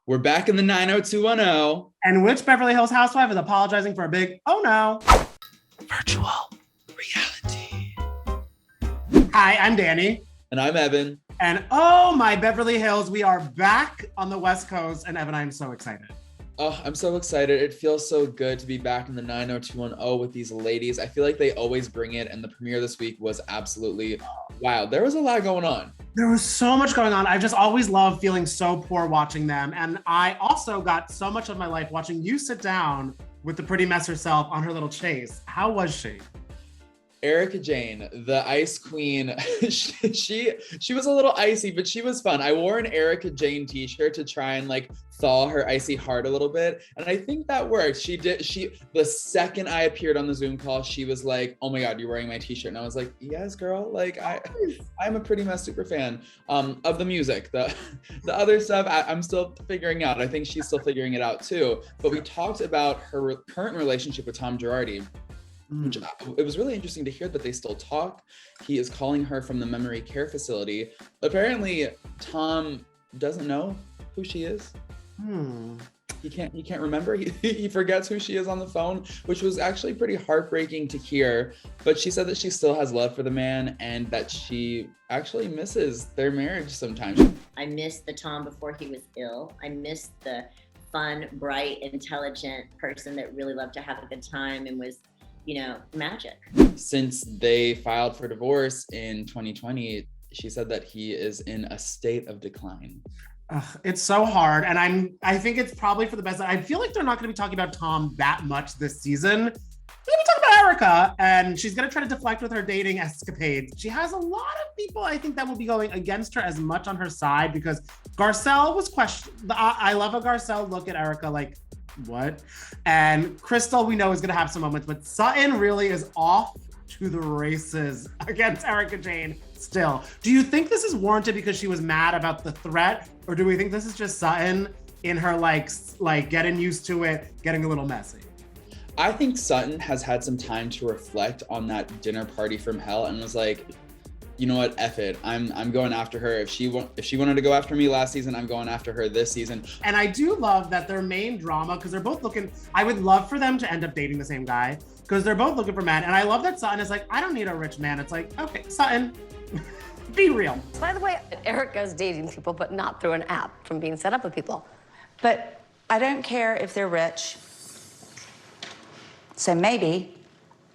We're back in the 90210. And which Beverly Hills housewife is apologizing for a big, oh no? Virtual reality. Hi, I'm Danny. And I'm Evan. And oh my Beverly Hills, we are back on the West Coast. And Evan, I'm so excited. Oh, I'm so excited. It feels so good to be back in the 90210 with these ladies. I feel like they always bring it, and the premiere this week was absolutely wild. There was a lot going on. There was so much going on. I just always love feeling so poor watching them. And I also got so much of my life watching you sit down with the pretty mess herself on her little chase. How was she? Erika Jayne, the ice queen, she was a little icy, but she was fun. I wore an Erika Jayne t-shirt to try and like thaw her icy heart a little bit. And I think that worked. The second I appeared on the Zoom call, she was like, oh my God, you're wearing my t-shirt. And I was like, yes, girl. Like I'm a Pretty Mess super fan of the music. The other stuff I'm still figuring out. I think she's still figuring it out too. But we talked about her current relationship with Tom Girardi. Which it was really interesting to hear that they still talk. He is calling her from the memory care facility. Apparently, Tom doesn't know who she is. He can't remember. He forgets who she is on the phone, which was actually pretty heartbreaking to hear. But she said that she still has love for the man and that she actually misses their marriage sometimes. I missed the Tom before he was ill. I missed the fun, bright, intelligent person that really loved to have a good time and was, magic. Since they filed for divorce in 2020, she said that he is in a state of decline. It's so hard. And I think it's probably for the best. I feel like they're not going to be talking about Tom that much this season. They're going to be talking about Erika, and she's going to try to deflect with her dating escapades. She has a lot of people, I think, that will be going against her as much on her side because Garcelle was questioned. I love a Garcelle look at Erika like, what? And Crystal, we know, is going to have some moments, but Sutton really is off to the races against Erika Jayne still. Do you think this is warranted because she was mad about the threat? Or do we think this is just Sutton in her like getting used to it, getting a little messy? I think Sutton has had some time to reflect on that dinner party from hell and was like, you know what, F it. I'm going after her. If she wanted to go after me last season, I'm going after her this season. And I do love that their main drama, because they're both looking, I would love for them to end up dating the same guy, because they're both looking for men. And I love that Sutton is like, I don't need a rich man. It's like, okay, Sutton, be real. By the way, Erika's dating people, but not through an app, from being set up with people. But I don't care if they're rich. So maybe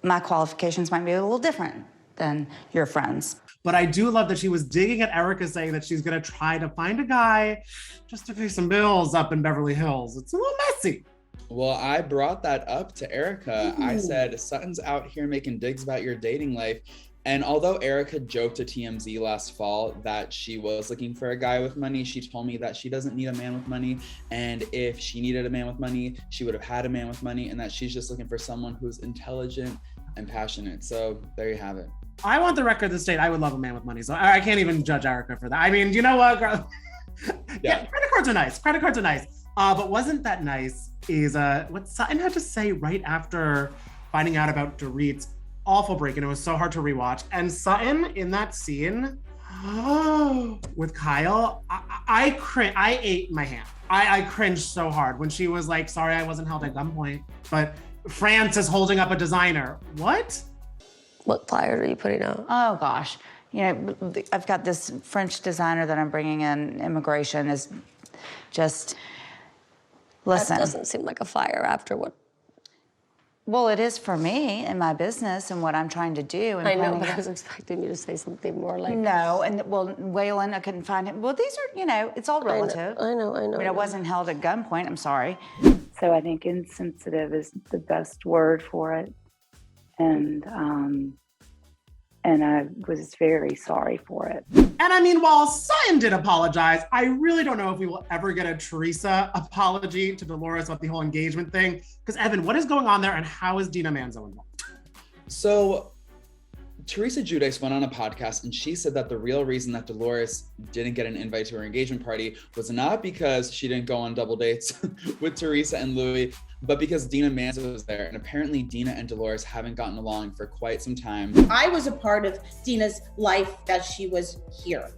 my qualifications might be a little different than your friends. But I do love that she was digging at Erika, saying that she's gonna try to find a guy just to pay some bills up in Beverly Hills. It's a little messy. Well, I brought that up to Erika. I said, Sutton's out here making digs about your dating life. And although Erika joked to TMZ last fall that she was looking for a guy with money, she told me that she doesn't need a man with money. And if she needed a man with money, she would have had a man with money, and that she's just looking for someone who's intelligent and passionate. So there you have it. I want the record to state I would love a man with money, so I can't even judge Erika for that. I mean, you know what, girl? Yeah, credit cards are nice. Credit cards are nice. But wasn't that nice is what Sutton had to say right after finding out about Dorit's awful break, and it was so hard to rewatch. And Sutton in that scene with Kyle, I ate my hand. I cringed so hard when she was like, sorry, I wasn't held at gunpoint, but France is holding up a designer. What? What flyers are you putting out? Oh gosh, I've got this French designer that I'm bringing in. Immigration is just, listen. That doesn't seem like a flyer after what? Well, it is for me and my business and what I'm trying to do. And I know, but I was expecting you to say something more like... No, and well, Waylon, I couldn't find him. Well, these are, it's all relative. I know. I mean, I wasn't held at gunpoint, I'm sorry. So I think insensitive is the best word for it. And I was very sorry for it. And I mean, while Sutton did apologize, I really don't know if we will ever get a Teresa apology to Dolores about the whole engagement thing. Because Evan, what is going on there and how is Dina Manzo involved? So Teresa Giudice went on a podcast and she said that the real reason that Dolores didn't get an invite to her engagement party was not because she didn't go on double dates with Teresa and Louis, but because Dina Manzo was there. And apparently Dina and Dolores haven't gotten along for quite some time. I was a part of Dina's life that she was here.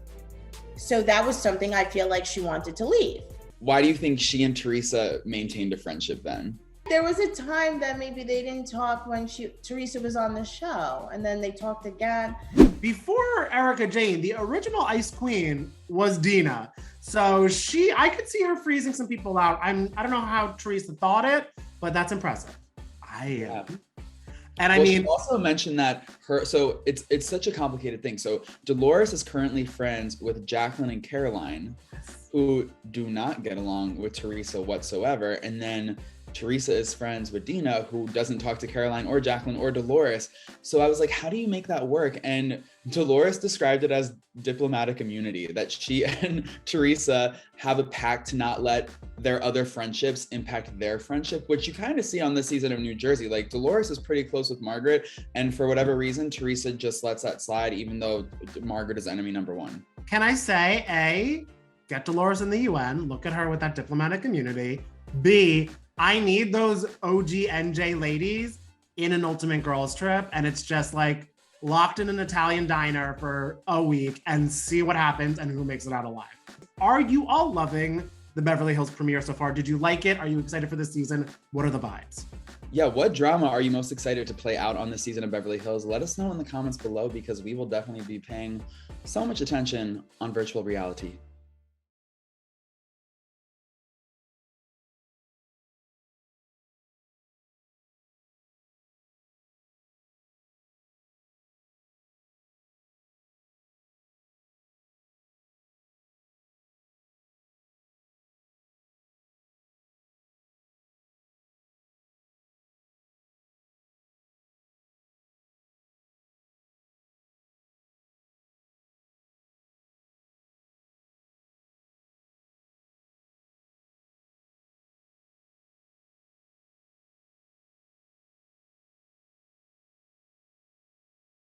So that was something I feel like she wanted to leave. why do you think she and Teresa maintained a friendship then? There was a time that maybe they didn't talk when Teresa was on the show, and then they talked again. Before Erika Jayne, the original Ice Queen was Dina. So I could see her freezing some people out. I don't know how Teresa thought it, but that's impressive. And I mean, she also mentioned that so it's such a complicated thing. So Dolores is currently friends with Jacqueline and Caroline, who do not get along with Teresa whatsoever. And then Teresa is friends with Dina, who doesn't talk to Caroline or Jacqueline or Dolores. So I was like, how do you make that work? And Dolores described it as diplomatic immunity, that she and Teresa have a pact to not let their other friendships impact their friendship, which you kind of see on this season of New Jersey. Like Dolores is pretty close with Margaret, and for whatever reason, Teresa just lets that slide, even though Margaret is enemy number one. Can I say, get Dolores in the UN, look at her with that diplomatic immunity. B, I need those OG NJ ladies in an Ultimate Girls Trip, and it's just like locked in an Italian diner for a week and see what happens and who makes it out alive. Are you all loving the Beverly Hills premiere so far? Did you like it? Are you excited for this season? What are the vibes? Yeah, what drama are you most excited to play out on this season of Beverly Hills? Let us know in the comments below, because we will definitely be paying so much attention on virtual reality.